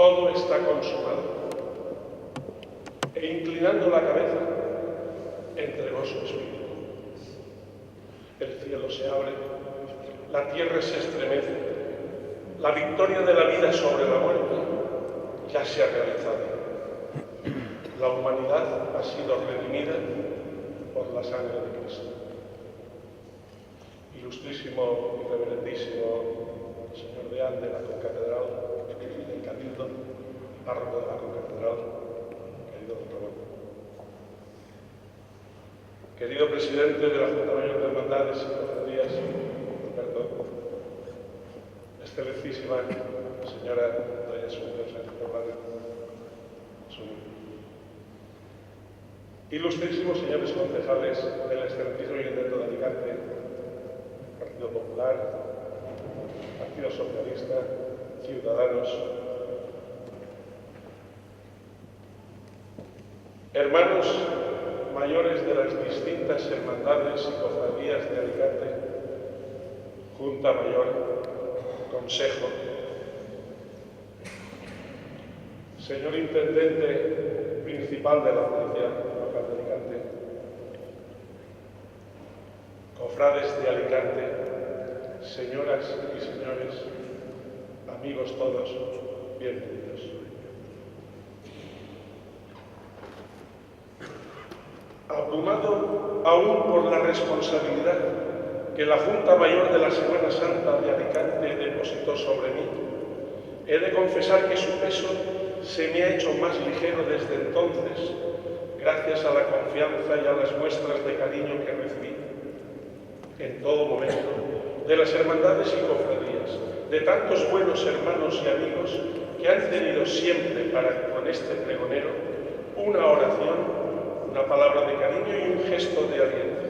todo está consumado. E inclinando la cabeza, entregó su espíritu. El cielo se abre, la tierra se estremece, la victoria de la vida sobre la muerte ya se ha realizado. La humanidad ha sido redimida por la sangre de Cristo. Ilustrísimo y reverendísimo señor deán de la concatedral, del Cabildo, párroco de la concatedral, querido don Ramón. Querido presidente de la Junta Mayor de Hermandades y Cofradías, Roberto, excelentísima señora doña Asunción Sánchez Corrales, ilustrísimos señores concejales del excelentísimo Ayuntamiento de Alicante, Partido Popular, Partido Socialista, Ciudadanos, hermanos mayores de las distintas hermandades y cofradías de Alicante, Junta Mayor, Consejo, señor Intendente Principal de la Policía Local de Alicante, cofrades de Alicante, señoras y señores, amigos todos, bienvenidos. Abrumado aún por la responsabilidad que la Junta Mayor de la Semana Santa de Alicante depositó sobre mí, he de confesar que su peso se me ha hecho más ligero desde entonces, gracias a la confianza y a las muestras de cariño que recibí en todo momento de las hermandades y cofradías, de tantos buenos hermanos y amigos que han tenido siempre para con este pregonero una oración, una palabra de cariño y un gesto de aliento,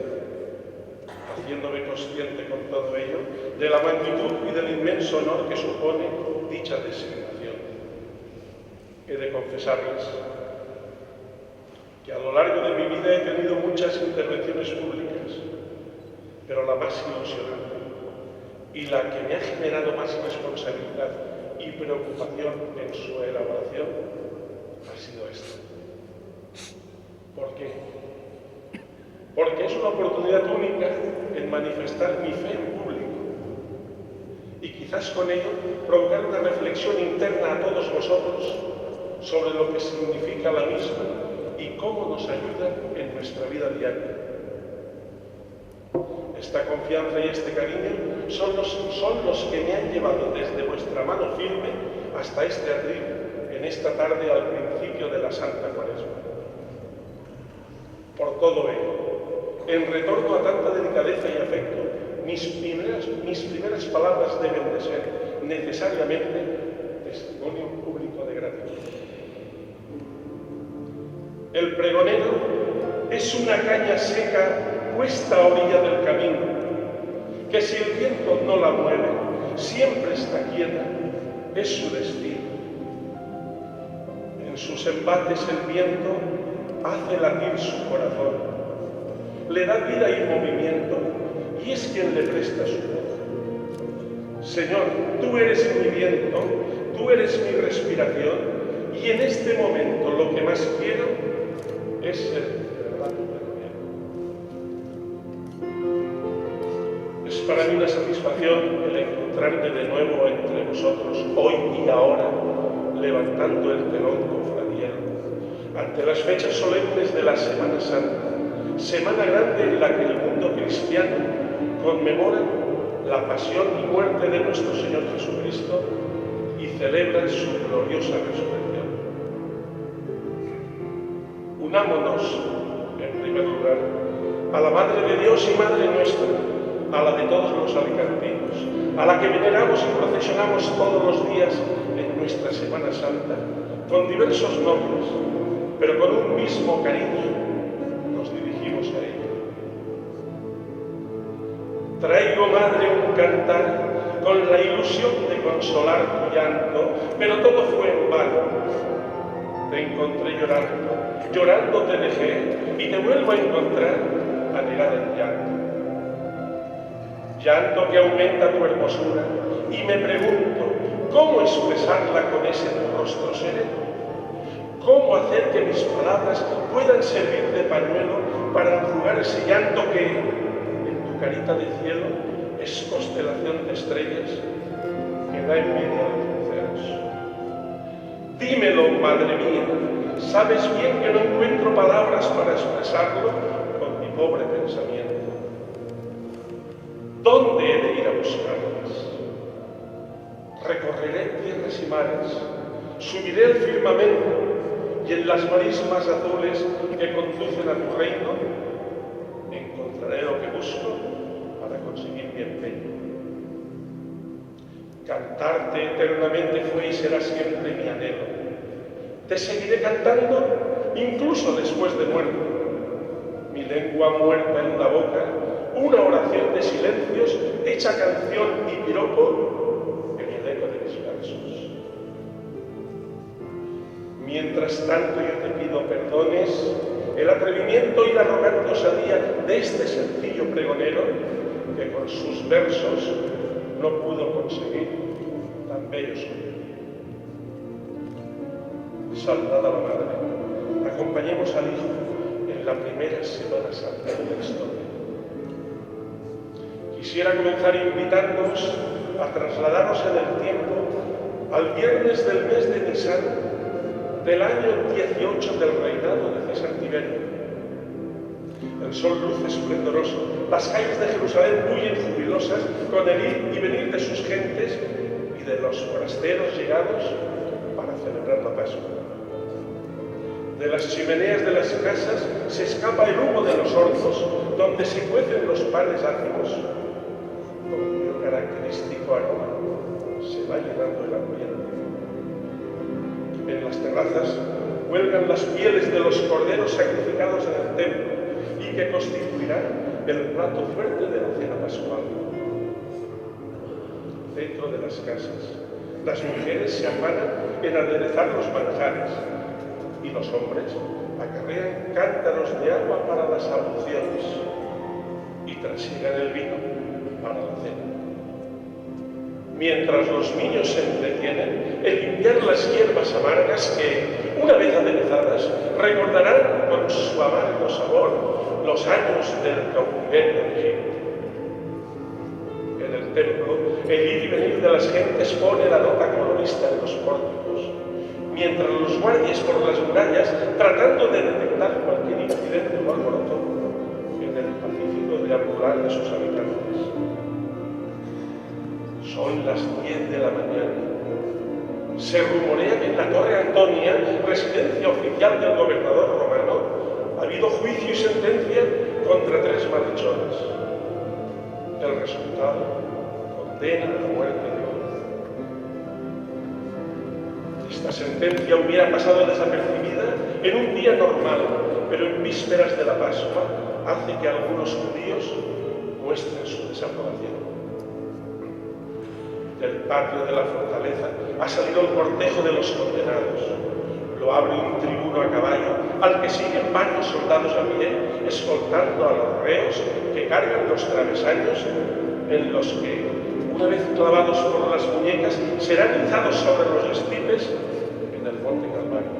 haciéndome consciente con todo ello de la magnitud y del inmenso honor que supone dicha designación. He de confesarles que a lo largo de mi vida he tenido muchas intervenciones públicas, pero la más ilusionante y la que me ha generado más responsabilidad y preocupación en su elaboración ha sido esta. ¿Por qué? Porque es una oportunidad única en manifestar mi fe en público y quizás con ello provocar una reflexión interna a todos vosotros sobre lo que significa la misma y cómo nos ayuda en nuestra vida diaria. Esta confianza y este cariño son los que me han llevado desde vuestra mano firme hasta este atril en esta tarde al principio de la Santa Cuaresma. Por todo ello, en retorno a tanta delicadeza y afecto, mis primeras palabras deben de ser necesariamente testimonio público de gratitud. El pregonero es una caña seca puesta a orilla del camino, que si el viento no la mueve, siempre está quieta, es su destino. En sus embates el viento hace latir su corazón, le da vida y movimiento, y es quien le presta su voz. Señor, tú eres mi viento, tú eres mi respiración, y en este momento lo que más quiero es ser de verdad tu pregonero. Es para mí una satisfacción el encontrarme de nuevo entre vosotros, hoy y ahora, levantando el telón cofradiero ante las fechas solemnes de la Semana Santa, semana grande en la que el mundo cristiano conmemora la pasión y muerte de nuestro Señor Jesucristo y celebra su gloriosa resurrección. Unámonos, en primer lugar, a la Madre de Dios y Madre nuestra, a la de todos los alicantinos, a la que veneramos y procesionamos todos los días en nuestra Semana Santa, con diversos nombres, pero con un mismo cariño nos dirigimos a ella. Traigo, Madre, un cantar con la ilusión de consolar tu llanto, pero todo fue en vano. Te encontré llorando, llorando te dejé y te vuelvo a encontrar anegada en llanto. Llanto que aumenta tu hermosura y me pregunto, ¿Cómo expresarla con ese tu rostro sereno? ¿Cómo hacer que mis palabras puedan servir de pañuelo para enjugar ese llanto que, en tu carita de cielo, es constelación de estrellas que da envidia de luceros? Dímelo, madre mía, sabes bien que no encuentro palabras para expresarlo con mi pobre pensamiento. ¿Dónde he de ir a buscarlas? Recorreré tierras y mares, subiré el firmamento y en las marismas azules que conducen a tu reino encontraré lo que busco para conseguir mi empeño. Cantarte eternamente fue y será siempre mi anhelo. Te seguiré cantando incluso después de muerto. Mi lengua muerta en la boca, una oración de silencios, hecha canción y piropo en el eco de mis versos. Mientras tanto yo te pido perdones el atrevimiento y la arrogante osadía de este sencillo pregonero que con sus versos no pudo conseguir tan bello sonido. Saludad a la madre, acompañemos al hijo en la primera Semana Santa de la historia. Quisiera comenzar invitándoos a trasladarnos en el tiempo al viernes del mes de Nisan del año 18 del reinado de César Tiberio. El sol luce esplendoroso, las calles de Jerusalén huyen jubilosas con el ir y venir de sus gentes y de los forasteros llegados para celebrar la Pascua. De las chimeneas de las casas se escapa el humo de los hornos donde se cuecen los panes ácimos, con cuyo característico aroma se va llenando el ambiente. En las terrazas cuelgan las pieles de los corderos sacrificados en el templo y que constituirán el plato fuerte de la cena pascual. Dentro de las casas, las mujeres se afanan en aderezar los manjares y los hombres acarrean cántaros de agua para las abluciones y trasiegan el vino para la cena. Mientras los niños se entretienen en limpiar las hierbas amargas que, una vez aderezadas, recordarán con su amargo sabor los años del cautiverio de Egipto. En el templo, el ir y venir de las gentes pone la nota colorista de los pórticos, mientras los guardias por las murallas, tratando de detectar cualquier incidente o alboroto, en el pacífico deambular de sus habitantes. Son las 10 de la mañana. Se rumorea que en la Torre Antonia, residencia oficial del gobernador romano, ha habido juicio y sentencia contra 3 malhechores. El resultado, condena a la muerte de uno. Esta sentencia hubiera pasado desapercibida en un día normal, pero en vísperas de la Pascua hace que algunos judíos muestren su desaprobación. Del patio de la fortaleza ha salido el cortejo de los condenados. Lo abre un tribuno a caballo, al que siguen varios soldados a pie, escoltando a los reos que cargan los travesaños en los que, una vez clavados por las muñecas, serán izados sobre los estipes en el monte Calvario.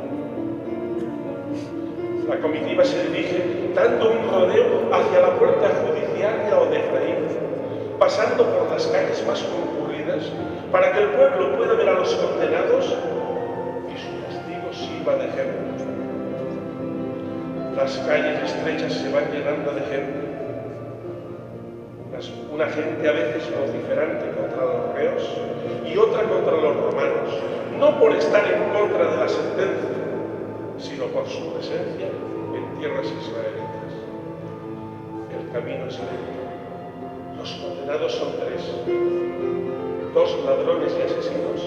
La comitiva se dirige dando un rodeo hacia la puerta judiciaria o de Efraín, pasando por las calles más concurridas para que el pueblo pueda ver a los condenados y su castigo sirva de ejemplo. Las calles estrechas se van llenando de gente, una gente a veces vociferante contra los reos y otra contra los romanos, no por estar en contra de la sentencia, sino por su presencia en tierras israelitas. El camino es lento. Los condenados son 3, 2 ladrones y asesinos,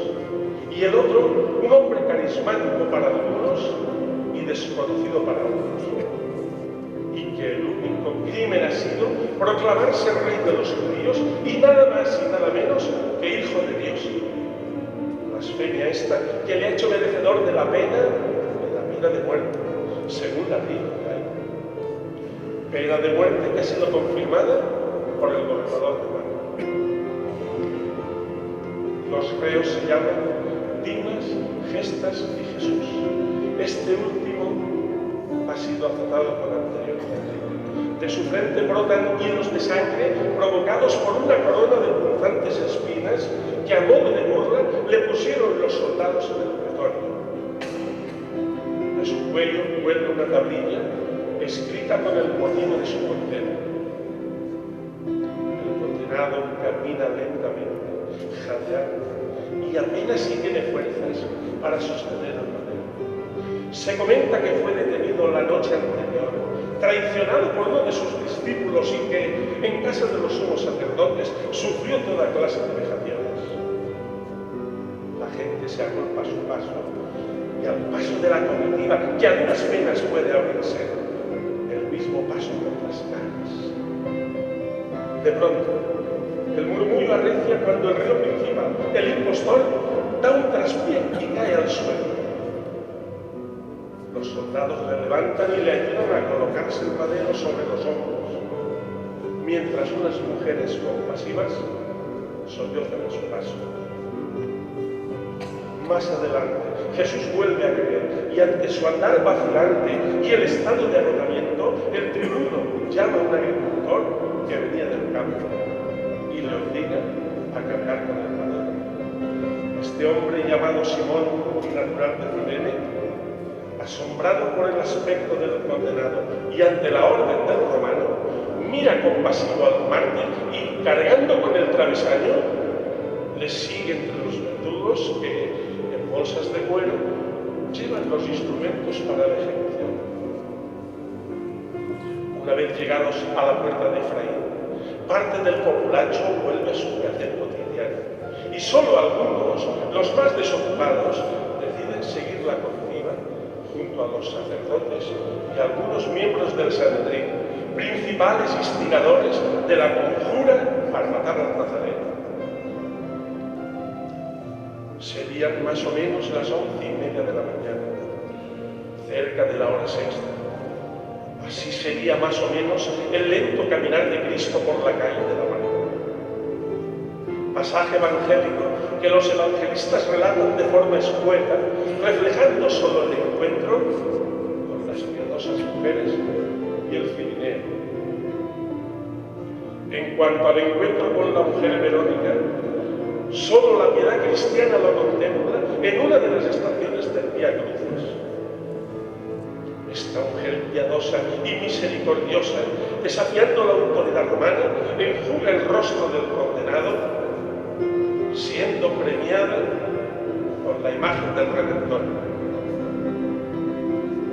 y el otro, un hombre carismático para algunos y desconocido para otros, y que el único crimen ha sido proclamarse rey de los judíos y nada más y nada menos que hijo de Dios. Blasfemia esta que le ha hecho merecedor de la pena de muerte, según la ley judaica. Pena de muerte que ha sido confirmada por el gobernador romano. Los reos se llaman Dimas, Gestas y Jesús. Este último ha sido azotado con anterioridad. De su frente brotan hilos de sangre provocados por una corona de punzantes espinas que a modo de burla le pusieron los soldados en el pretorio. De su cuello cuelga una tablilla escrita con el motivo de su condena. El condenado camina lentamente, jadeando, y apenas si tiene fuerzas para sostener el madero. Se comenta que fue detenido la noche anterior, traicionado por uno de sus discípulos y que, en casa de los sumos sacerdotes, sufrió toda clase de vejaciones. La gente se agolpa a su paso, y al paso de la comitiva, que a duras penas puede abrirse, el mismo paso por las calles. De pronto, el murmullo arrecia cuando el reo principal, el impostor, da un traspié y cae al suelo. Los soldados le levantan y le ayudan a colocarse el madero sobre los hombros, mientras unas mujeres compasivas sollozan a su paso. Más adelante, Jesús vuelve a beber y ante su andar vacilante y el estado de agotamiento, el tribuno llama a un agricultor que venía del campo y le obliga a cargar con el madero. Este hombre llamado Simón, natural de Cirene, asombrado por el aspecto del condenado y ante la orden del romano, mira compasivo al mártir y, cargando con el travesaño, le sigue entre los verdugos que, en bolsas de cuero, llevan los instrumentos para la ejecución. Una vez llegados a la puerta de Efraín, parte del populacho vuelve a su quehacer cotidiano y solo algunos, los más desocupados, deciden seguir la comitiva junto a los sacerdotes y algunos miembros del Sanedrín, principales instigadores de la conjura para matar al Nazareno. Serían más o menos las 11:30 de la mañana, cerca de la hora sexta. Así sería más o menos el lento caminar de Cristo por la calle de la Amargura. Pasaje evangélico que los evangelistas relatan de forma escueta, reflejando solo el encuentro con las piadosas mujeres y el Cirineo. En cuanto al encuentro con la mujer Verónica, solo la piedad cristiana lo contempla en una de las estaciones del Vía Crucis. Esta mujer piadosa y misericordiosa, desafiando la autoridad romana, enjuga el rostro del condenado, siendo premiada por la imagen del Redentor.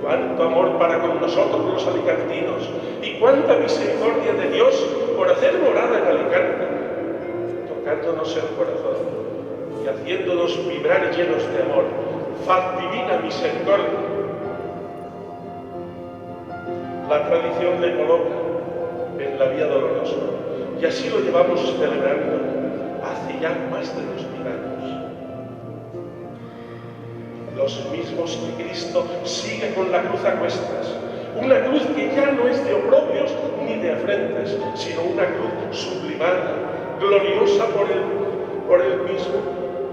Cuánto amor para con nosotros los alicantinos y cuánta misericordia de Dios por hacer morada en Alicante, tocándonos el corazón y haciéndonos vibrar llenos de amor. Faz divina misericordia. La tradición le coloca en la Vía Dolorosa y así lo llevamos celebrando hace ya más de 2000 años. Los mismos que Cristo sigue con la cruz a cuestas, una cruz que ya no es de oprobios ni de afrentas, sino una cruz sublimada, gloriosa por él mismo,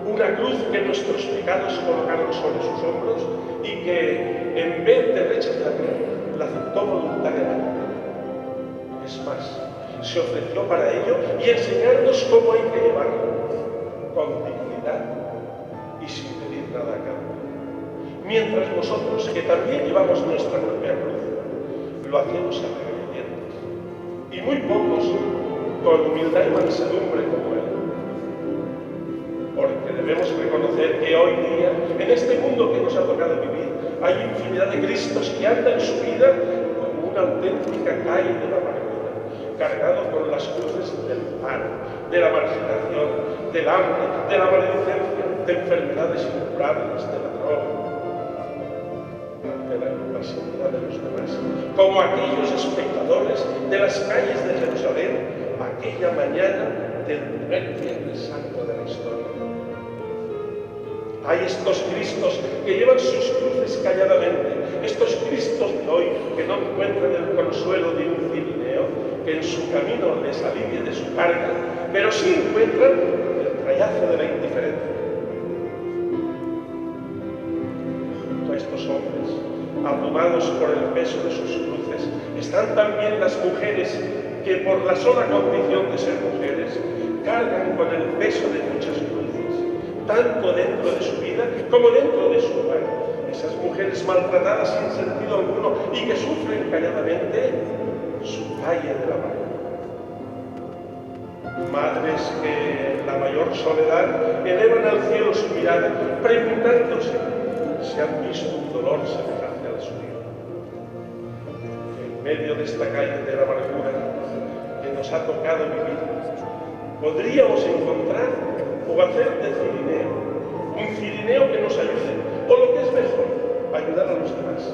una cruz que nuestros pecados colocaron sobre sus hombros y que, en vez de rechazarla, la aceptó voluntariamente. Es más, se ofreció para ello y enseñarnos cómo hay que llevarlo, con dignidad y sin pedir nada a cambio. Mientras nosotros, que también llevamos nuestra propia cruz, lo hacemos a regañadientos, y muy pocos con humildad y mansedumbre como él. Porque debemos reconocer que hoy día, en este mundo que nos ha tocado vivir, hay infinidad de Cristos que andan su vida como una auténtica calle de la amargura, cargado con las cruces del paro, de la marginación, del hambre, de la maledicencia, de enfermedades incurables, de la droga, de la impasibilidad de los demás, como aquellos espectadores de las calles de Jerusalén aquella mañana del primer Viernes Santo de la historia. Hay estos Cristos que llevan sus cruces calladamente, estos Cristos de hoy que no encuentran el consuelo de un Cirineo que en su camino les alivie de su carga, pero sí encuentran el pantallazo de la indiferencia. Junto a estos hombres, abrumados por el peso de sus cruces, están también las mujeres que por la sola condición de ser mujeres cargan con el peso de muchas cruces, tanto dentro de su vida como dentro de su hogar. Esas mujeres maltratadas sin sentido alguno y que sufren calladamente su valle de la amargura. Madres que en la mayor soledad elevan al cielo su mirada, preguntándose si han visto un dolor semejante al suyo. En medio de esta calle de la amargura que nos ha tocado vivir, podríamos encontrar o hacer de cirineo, un cirineo que nos ayude, o lo que es mejor, ayudar a los demás,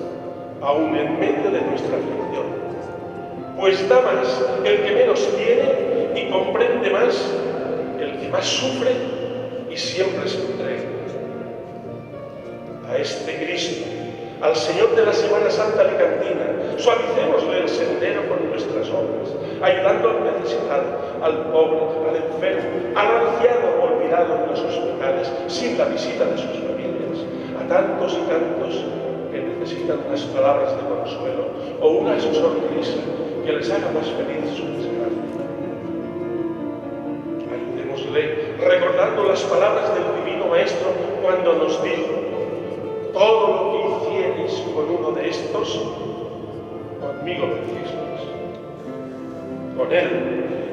aún en medio de nuestra aflicción. Pues da más el que menos tiene y comprende más el que más sufre y siempre se entrega. A este Cristo, al Señor de la Semana Santa alicantina, suavicémosle el sendero con nuestras obras, ayudando al necesitado, al pobre, al enfermo, al anciano olvidado en los hospitales, sin la visita de sus familias, a tantos y tantos que necesitan unas palabras de consuelo o una sonrisa que les haga más feliz su desgracia. Ayudémosle recordando las palabras del Divino Maestro cuando nos dijo: todo lo que hiciereis con uno de estos, conmigo lo hicisteis. Con él,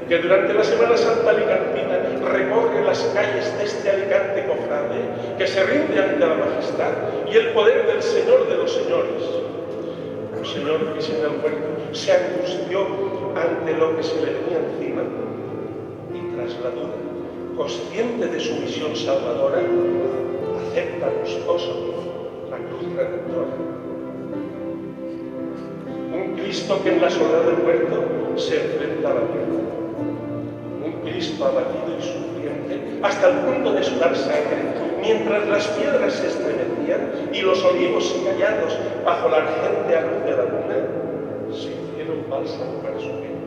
que durante la Semana Santa alicantina recorre las calles de este Alicante cofrade, que se rinde ante la majestad y el poder del Señor de los señores. Un Señor que sin el huerto se angustió ante lo que se le venía encima y tras la duda, consciente de su misión salvadora, acepta gustoso la cruz redentora. Un Cristo que en la soledad del huerto se enfrenta a la vida. Un Cristo abatido y sufriente hasta el punto de sudar sangre, mientras las piedras se estremecían y los olivos callados bajo la argéntea luz de la luna se hicieron bálsamo para su vida.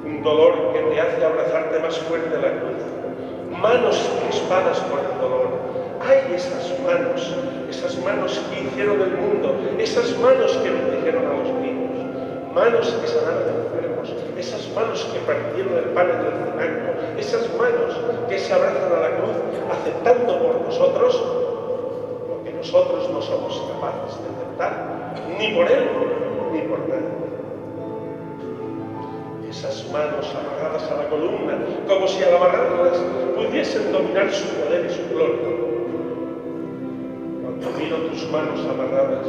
Un dolor que te hace abrazarte más fuerte a la cruz, manos crispadas por el dolor. ¡Ay, esas manos que hicieron el mundo, esas manos que bendijeron a los niños, manos que sanaron enfermos, esas manos que partieron el pan en el cenáculo, esas manos que se abrazan a la cruz aceptando por nosotros lo que nosotros no somos capaces de aceptar, ni por Él ni por nadie. Esas manos amarradas a la columna, como si al amarrarlas pudiesen dominar su poder y su gloria. Cuando miro tus manos amarradas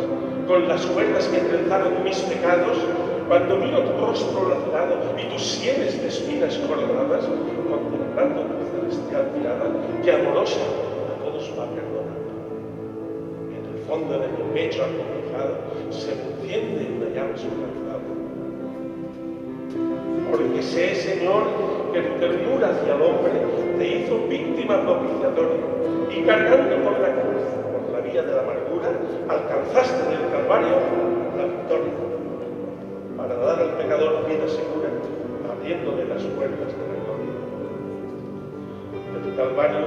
con las cuerdas que trenzaron mis pecados, cuando miro tu rostro lacerado y tus sienes de espinas coronadas, contemplando tu celestial mirada que amorosa a todos va perdonando. En el fondo de mi pecho aconejado se enciende una llama esperanzada. Porque sé, Señor, que tu ternura hacia el hombre te hizo víctima propiciatoria y cargando por la cruz, por la vía de la amargura, alcanzaste del Calvario la victoria para dar al pecador vida segura, abriéndole las puertas de la gloria. El Calvario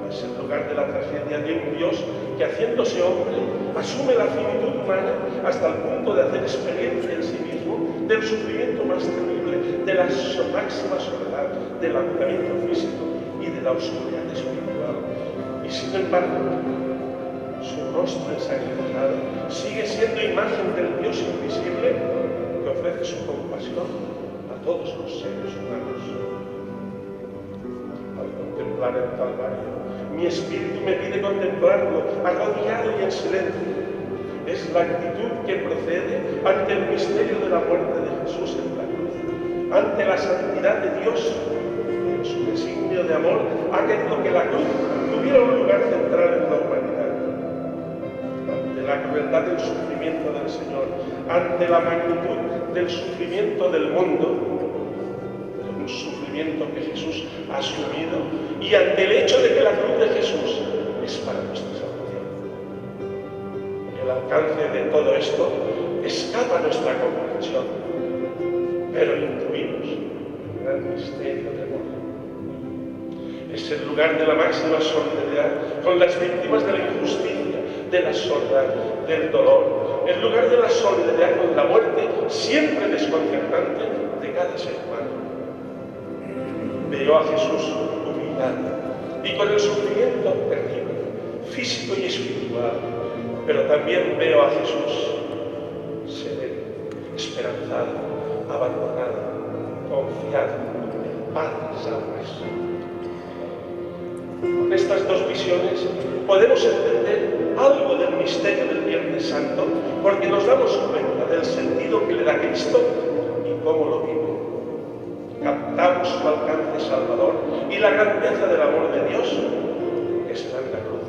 es el lugar de la tragedia de un Dios que, haciéndose hombre, asume la finitud humana hasta el punto de hacer experiencia en sí mismo del sufrimiento más terrible, de la máxima soledad, del agotamiento físico y de la oscuridad espiritual. Y sin embargo, su rostro ensangrentado sigue siendo imagen del Dios invisible que ofrece su compasión a todos los seres humanos. Al contemplar el Calvario, mi espíritu me pide contemplarlo arrodillado y en silencio. Es la actitud que procede ante el misterio de la muerte de Jesús en la cruz, ante la santidad de Dios, que en su designio de amor ha querido que la cruz tuviera un lugar central en la humanidad. Ante la crueldad del sufrimiento del Señor, ante la magnitud del sufrimiento del mundo, un sufrimiento que Jesús ha asumido, y ante el hecho de que la cruz de Jesús es para nuestra salvación. El alcance de todo esto escapa a nuestra comprensión, pero intuimos el gran misterio de amor. Es el lugar de la máxima solidaridad con las víctimas de la injusticia, de la soledad, del dolor. El lugar de la solidaridad con la muerte, siempre desconcertante, de cada ser humano. Veo a Jesús humillado y con el sufrimiento terrible, físico y espiritual, pero también veo a Jesús sereno, esperanzado, abandonado, confiado, en paz y salvación. Con estas dos visiones podemos entender algo del misterio del Viernes Santo, porque nos damos cuenta del sentido que le da Cristo y cómo lo vive. Captamos su alcance salvador y la grandeza del amor de Dios que se da en la cruz.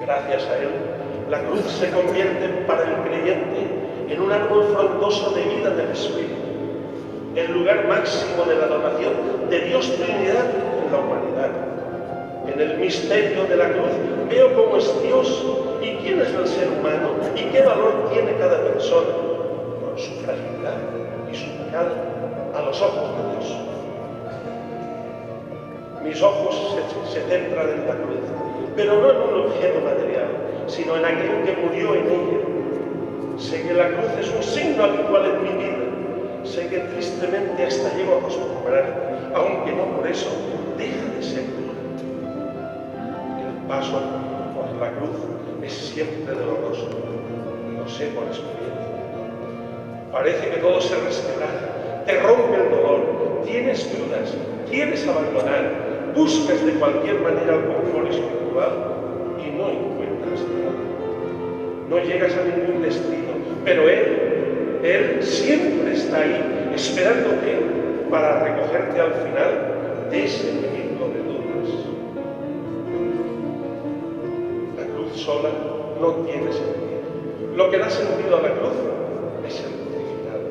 Gracias a Él, la cruz se convierte para el creyente en un árbol frondoso de vida del Espíritu, el lugar máximo de la donación de Dios Trinidad en la humanidad. En el misterio de la cruz veo cómo es Dios y quién es el ser humano y qué valor tiene cada persona, con su fragilidad y su pecado a los ojos de Dios. Mis ojos se centran en la cruz, pero no en un objeto material, sino en aquel que murió en ella. Sé que la cruz es un signo habitual en mi vida. Sé que tristemente hasta llego a acostumbrarme, aunque no por eso deja de ser dura. El paso por la cruz es siempre doloroso, lo sé por experiencia. Parece que todo se resquebraja, te rompe el dolor, tienes dudas, quieres abandonar, buscas de cualquier manera el confort espiritual y no encuentras nada. No llegas a ningún destino, pero Él siempre está ahí, esperándote para recogerte al final de ese ciclo de dudas. La cruz sola no tiene sentido. Lo que da sentido a la cruz es el crucificado.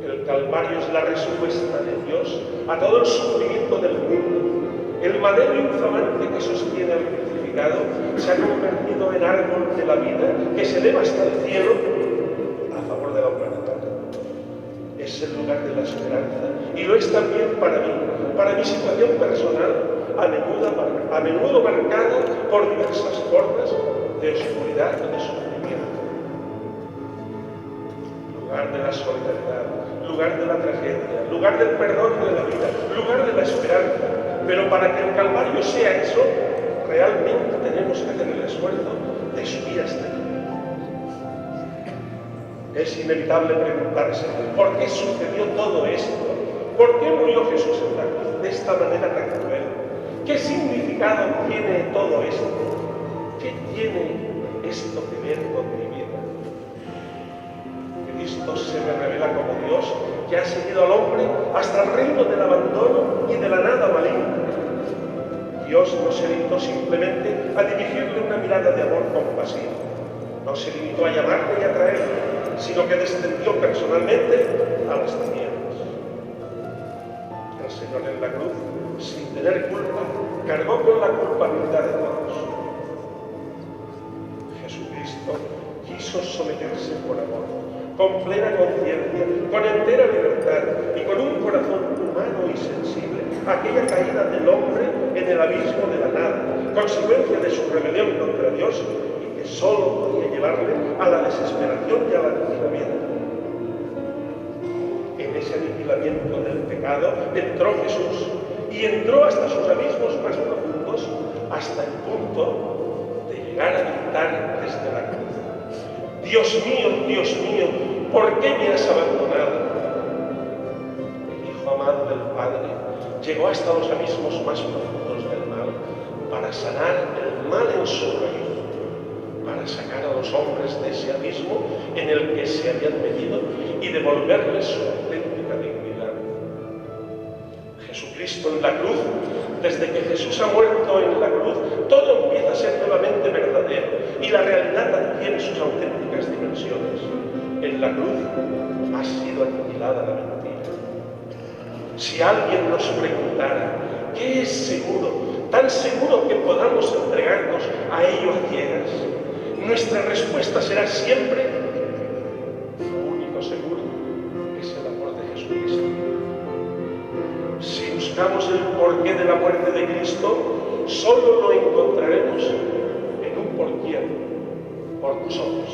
El Calvario es la respuesta de Dios a todo el sufrimiento del mundo. El madero inflamante que sostiene al crucificado se ha convertido en árbol de la vida que se eleva hasta el cielo a favor de la humanidad. Es el lugar de la esperanza y lo es también para mi situación personal, a menudo marcada por diversas formas de oscuridad y de sufrimiento. Lugar de la solidaridad, lugar de la tragedia, lugar del perdón y de la vida, lugar de la esperanza. Pero para que el Calvario sea eso, realmente tenemos que hacer el esfuerzo de subir hasta aquí. Es inevitable preguntarse, ¿por qué sucedió todo esto? ¿Por qué murió Jesús en la cruz de esta manera tan cruel? ¿Qué significado tiene todo esto? ¿Qué tiene esto que ver con mi vida? Cristo se me revela como Dios que ha seguido al hombre hasta el reino del abandono y de la nada maligna. Dios no se limitó simplemente a dirigirle una mirada de amor compasivo. No se limitó a llamarle y a traerle, sino que descendió personalmente a las tinieblas. El Señor en la cruz, sin tener culpa, cargó con la culpabilidad de todos. Jesucristo quiso someterse por amor, con plena conciencia, con entera libertad y con un corazón humano y sensible, aquella caída del hombre en el abismo de la nada, consecuencia de su rebelión contra Dios y que solo podía llevarle a la desesperación y al aniquilamiento. En ese aniquilamiento del pecado entró Jesús y entró hasta sus abismos más profundos, hasta el punto de llegar a gritar desde la cruz: Dios mío, ¿por qué me has abandonado? El Hijo amado del Padre llegó hasta los abismos más profundos del mal para sanar el mal en su raíz, para sacar a los hombres de ese abismo en el que se habían metido y devolverles su auténtica dignidad. Jesucristo en la cruz, desde que Jesús ha muerto en la cruz, todo empieza a ser nuevamente verdadero y la realidad adquiere sus auténticas dimensiones. En la cruz ha sido aniquilada la mentira. Si alguien nos preguntara, ¿qué es seguro? Tan seguro que podamos entregarnos a ello a ciegas, nuestra respuesta será siempre: lo único seguro es el amor de Jesucristo. Si buscamos el porqué de la muerte de Cristo, solo lo encontraremos en un por quién, por nosotros.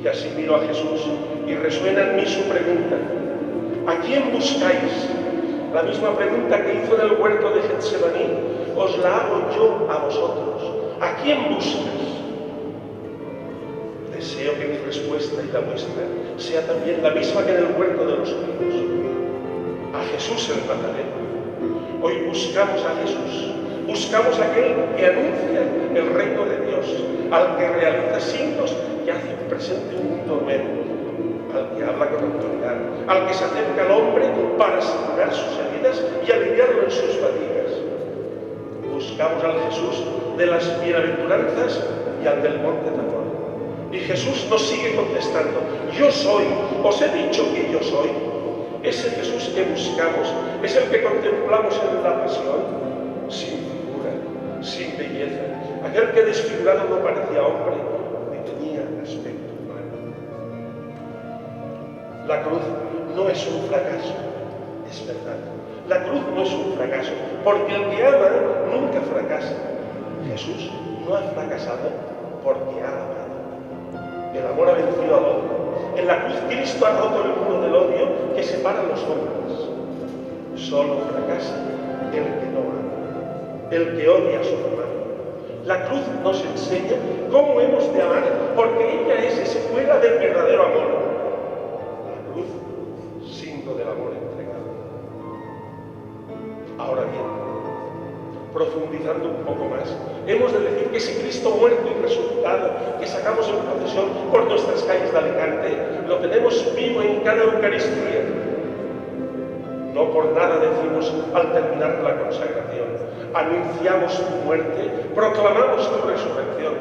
Y así miro a Jesús y resuena en mí su pregunta: ¿a quién buscáis? La misma pregunta que hizo en el huerto de Getsemaní, os la hago yo a vosotros. ¿A quién buscas? Deseo que mi respuesta y la vuestra sea también la misma que en el huerto de los olivos. A Jesús el Nazareno. Hoy buscamos a Jesús. Buscamos a aquel que anuncia el reino de Dios, al que realiza signos que hacen presente un mundo nuevo, al que habla con autoridad, al que se acerca al hombre para sanar sus heridas y aliviarlo en sus fatigas. Buscamos al Jesús de las bienaventuranzas y al del monte Tabor. Y Jesús nos sigue contestando: yo soy, os he dicho que yo soy. Ese Jesús que buscamos es el que contemplamos en la pasión, sin figura, sin belleza, aquel que desfigurado no parecía hombre ni tenía aspecto humano. La cruz no es un fracaso, es verdad. La cruz no es un fracaso, porque el que ama nunca fracasa. Jesús no ha fracasado porque ha amado. El amor ha vencido al odio. En la cruz Cristo ha roto el muro del odio que separa a los hombres. Solo fracasa el que no ama, el que odia a su hermano. La cruz nos enseña cómo hemos de amar, porque ella es escuela del verdadero amor. La cruz, signo del amor entregado. Ahora bien, profundizando un poco más, hemos de decir que ese Cristo muerto y resucitado que sacamos en procesión por nuestras calles de Alicante, lo tenemos vivo en cada Eucaristía. No por nada decimos al terminar la consagración: anunciamos tu muerte, proclamamos tu resurrección.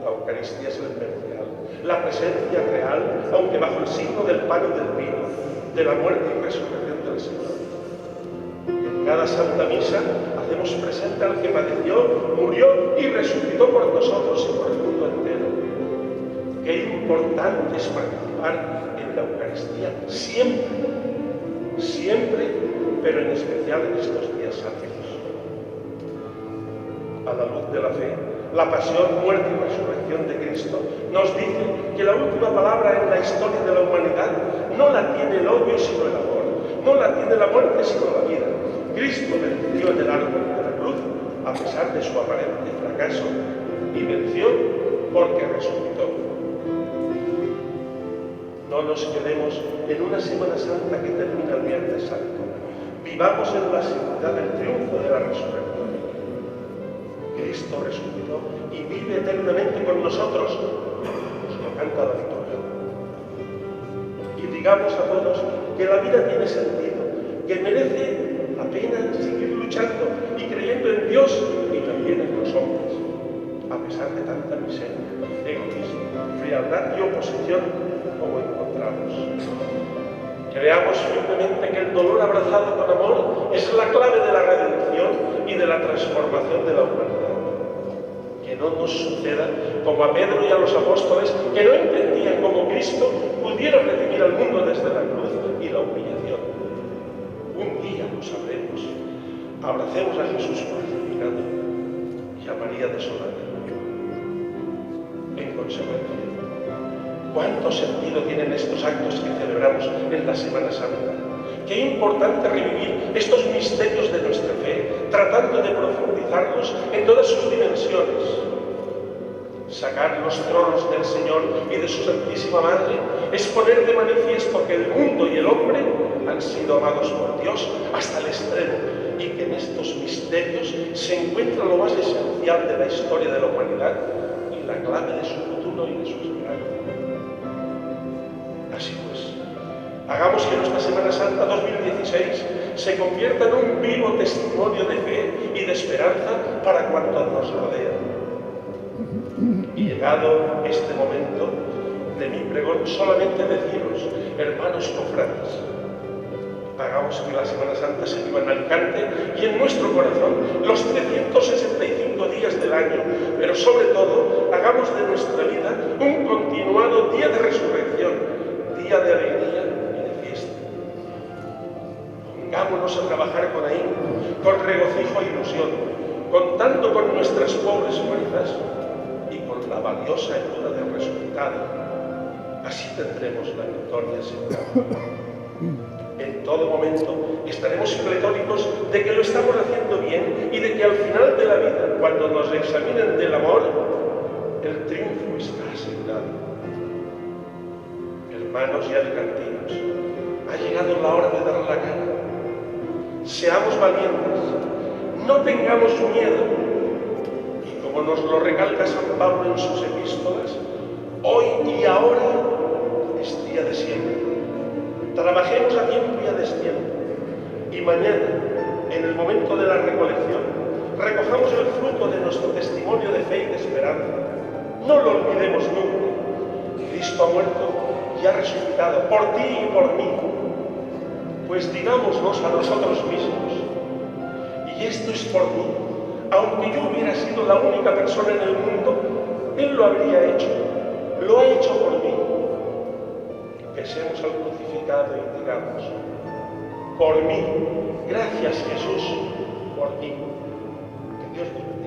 La Eucaristía es el memorial, la presencia real, aunque bajo el signo del pan y del vino, de la muerte y resurrección del Señor. En cada Santa Misa hacemos presente al que padeció, murió y resucitó por nosotros y por el mundo entero. Qué importante es participar en la Eucaristía siempre, siempre, pero en especial en estos días santos. A la luz de la fe, la pasión, muerte y resurrección de Cristo nos dice que la última palabra en la historia de la humanidad no la tiene el odio sino el amor, no la tiene la muerte sino la vida. Cristo venció en el árbol de la cruz a pesar de su aparente fracaso y venció porque resucitó. No nos quedemos en una Semana Santa que termina el Viernes Santo. Vivamos en la seguridad del triunfo de la resurrección. Cristo resucitó y vive eternamente con nosotros. Nos lo canta la liturgia. Y digamos a todos que la vida tiene sentido, que merece la pena seguir luchando y creyendo en Dios y también en los hombres, a pesar de tanta miseria, egoísmo, frialdad y oposición como encontramos. Creamos firmemente que el dolor abrazado con amor es la clave de la redención y de la transformación de la humanidad. Que no nos suceda como a Pedro y a los apóstoles, que no entendían cómo Cristo pudiera redimir al mundo desde la cruz y la humillación. Un día lo sabremos. Abracemos a Jesús crucificado y a María desolada. En consecuencia, ¿cuánto sentido tienen estos actos que celebramos en la Semana Santa? Qué importante revivir estos misterios de nuestra fe, tratando de profundizarlos en todas sus dimensiones. Sacar los tronos del Señor y de su Santísima Madre es poner de manifiesto que el mundo y el hombre han sido amados por Dios hasta el extremo y que en estos misterios se encuentra lo más esencial de la historia de la humanidad y la clave de su futuro y de su esperanza. Así pues, hagamos que nuestra Semana Santa 2016 se convierta en un vivo testimonio de fe y de esperanza para cuantos nos rodean. Y llegado este momento de mi pregón, solamente deciros, hermanos cofrades, hagamos que la Semana Santa se viva en Alicante y en nuestro corazón los 365 días del año, pero sobre todo, hagamos de nuestra vida un continuado día de resurrección, día de alegría y de fiesta. Pongámonos a trabajar con ahínco, con regocijo e ilusión, contando con nuestras pobres fuerzas y con la valiosa ayuda del resucitado. Así tendremos la victoria segura. En todo momento estaremos pletóricos de que lo estamos haciendo bien y de que al final de la vida, cuando nos examinen del amor, el triunfo está asegurado. Hermanos y alicantinos, ha llegado la hora de dar la cara. Seamos valientes, no tengamos miedo. Y como nos lo recalca San Pablo en sus epístolas, hoy y ahora es día de siempre. Trabajemos a tiempo y a destiempo. Y mañana, en el momento de la recolección, recojamos el fruto de nuestro testimonio de fe y de esperanza. No lo olvidemos nunca. Cristo ha muerto y ha resucitado por ti y por mí. Pues digámonos a nosotros mismos, y esto es por mí, aunque yo hubiera sido la única persona en el mundo, Él lo habría hecho, lo ha hecho por mí. Besemos al crucificado y digamos, por mí, gracias Jesús, por mí. Que Dios te bendiga.